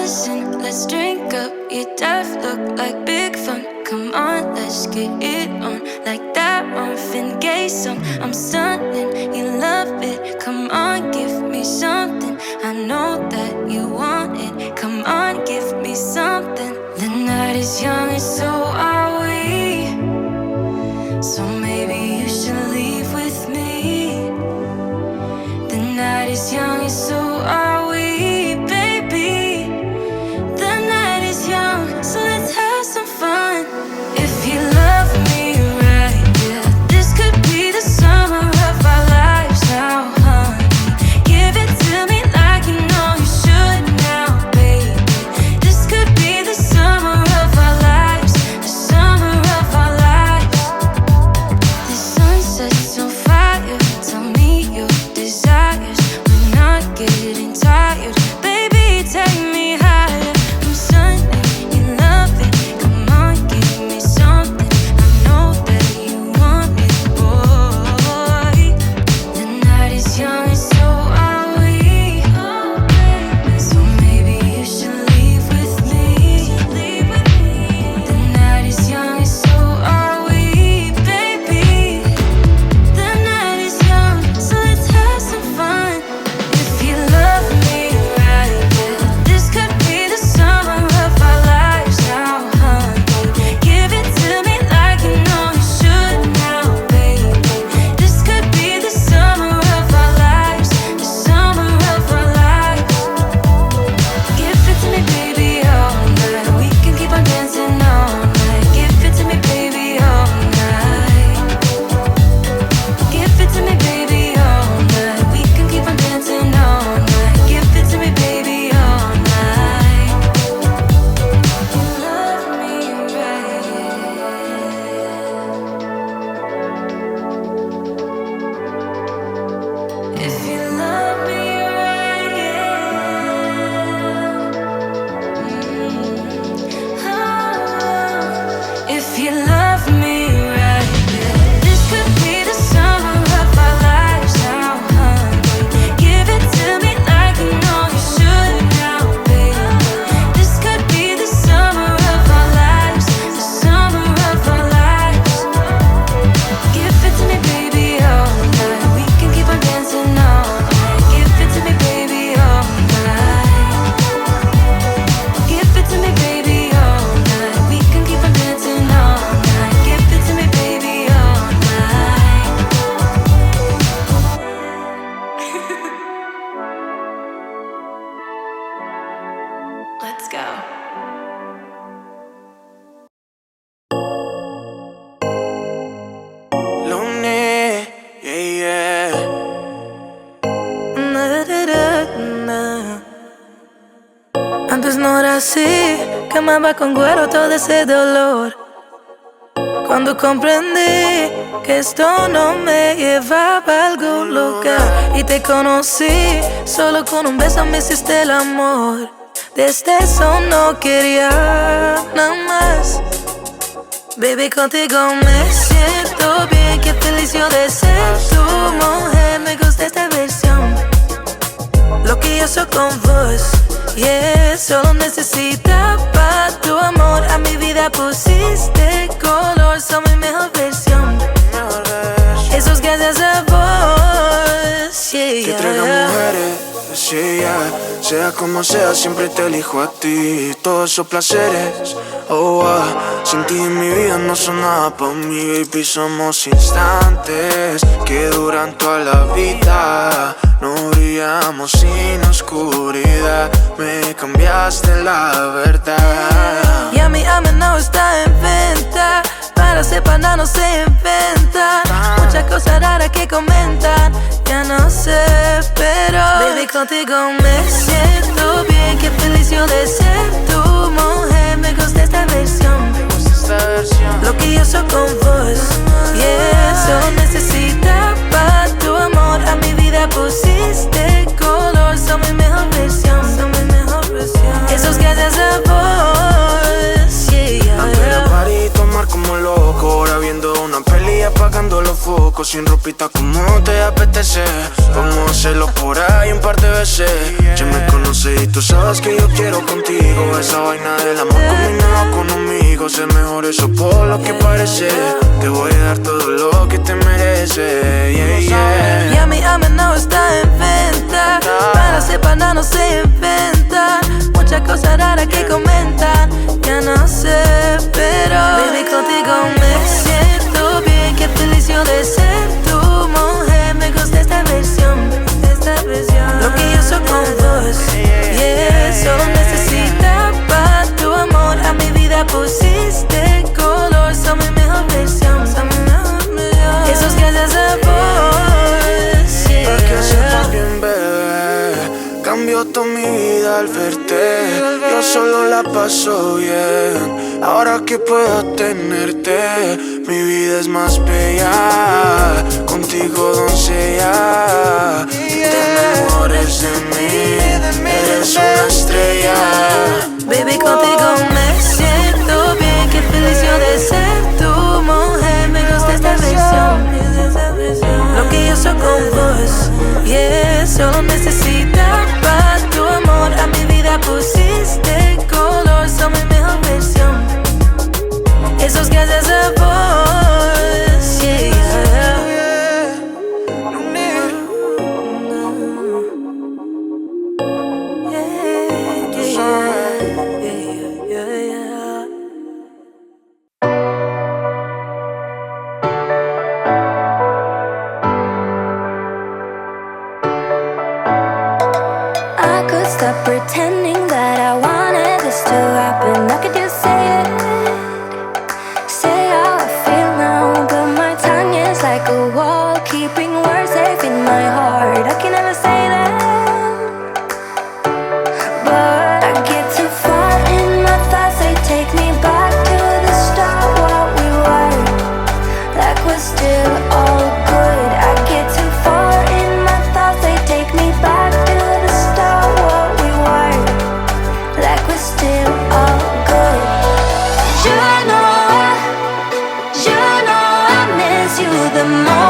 listen, let's drink up. Your death look like big fun. Come on, let's get it on. Like that Marvin Gaye song. I'm stunning, you love it. Come on, give me something. I know that you want it. Come on, give me something. The night is young and so are we. So maybe you should leave with me. The night is young and so are we, baby. The night is young, so let's have some fun. If you love me right, yeah, this could be the summer of our lives now, honey. Give it to me like you know you should now, baby. This could be the summer of our lives, the summer of our lives. The sun sets on fire, tell me your desires. We're not getting tired, baby, take me higher. I'm sunny, you love it, come on, give me something. I know that you want it, boy. The night is young and so are we. So maybe you should leave with me. The night is young and so are we, baby. The night is young, so let's have some fun. If you love me right, yeah, this could be the summer of our lives now, honey. Give it to me like you know you should now, baby. This could be the summer of our lives, the summer of our lives. Give it to me, baby, all night. We can keep on dancing all night. Give it to me, baby, all night. Give it to me, baby, all night. We can keep on dancing all night. Give it to me, baby, all night. You love me right. If you love me right, if you love me right, yeah, this could be the summer of our lives now, honey. Give it to me like you know you should now, baby. This could be the summer of our lives, the summer of our lives. Give it to me, baby, all night. We can keep on dancing all night. Give it to me, baby, all night. Give it to me, baby, all night. We can keep on dancing all night. Give it to me, baby, all night. Let's go. Lonely, yeah, yeah. Antes no era así, quemaba con cuero todo ese dolor. Cuando comprendí que esto no me llevaba a algún lugar y te conocí, solo con un beso me hiciste el amor. Desde eso no quería nada más. Baby, contigo me siento bien, qué feliz yo de ser tu mujer. Me gusta esta versión, lo que yo soy con vos, yeah. Solo necesitaba tu amor, a mi vida pusiste color. Soy mi mejor versión, eso es gracias a vos, yeah. Que traiga mujeres, yeah. Sea como sea, siempre te elijo a ti. Todos esos placeres, oh, sin ti en mi vida no son nada pa' mí, baby. Somos instantes que duran toda la vida. No brillamos sin oscuridad. Me cambiaste la verdad. Y a mi alma no está en venta. Para separar no se inventa. Muchas cosas raras que comentan, ya no sé, pero baby, contigo me siento bien. Qué feliz yo de ser tu mujer. Me gusta esta versión, lo que yo soy con vos, yeah. Solo necesitaba tu amor, a mi vida pusiste color. Soy mi mejor versión, eso es gracias a vos, yeah. Antes de party tomar como loco, ahora viendo una peli apagando los focos. loco sin ropita como te apetece. Vamos a hacerlo por ahí un par de veces. Ya me conoces y tú sabes que yo quiero contigo. Esa vaina del amor combinado con amigos es mejor eso por lo que parece. Te voy a dar todo lo que te mereces, yeah, yeah. Y a mi no está en venta. Para separar no se inventa. Muchas cosas raras que comentan. Ya no sé, pero baby, contigo me siento bien. Qué feliz yo de ser tu mujer. Me gusta esta versión, lo que yo soy con vos, yeah. Solo necesitaba tu amor. A mi vida pusiste color. Son mi mejor versión, eso es gracias a vos, yeah. Para que sepas bien, bebé, cambió toda mi vida al verte. Yo solo la paso bien. Ahora que puedo tenerte, mi vida es más bella. Contigo, doncella, te enamores de mí. Eres una estrella. Baby, contigo me siento bien. Qué feliz yo de ser tu mujer. Me gusta esta versión, lo que yo soy con vos, yeah. Solo necesitaba tu amor. A mi vida pusiste color. Son mi mejor versión. Eso es gracias a vos, yeah. I could stop pretending that I wanted this to happen. I could just say it, say how I feel now. But my tongue is like a wall, keeping words safe in my heart. I can never say that, but I get too far in my thoughts. They take me back to the start, what we were, like we're still all good. I get too far in my thoughts. They take me back to the start, what we were, like we're still all good. You know I miss you the most.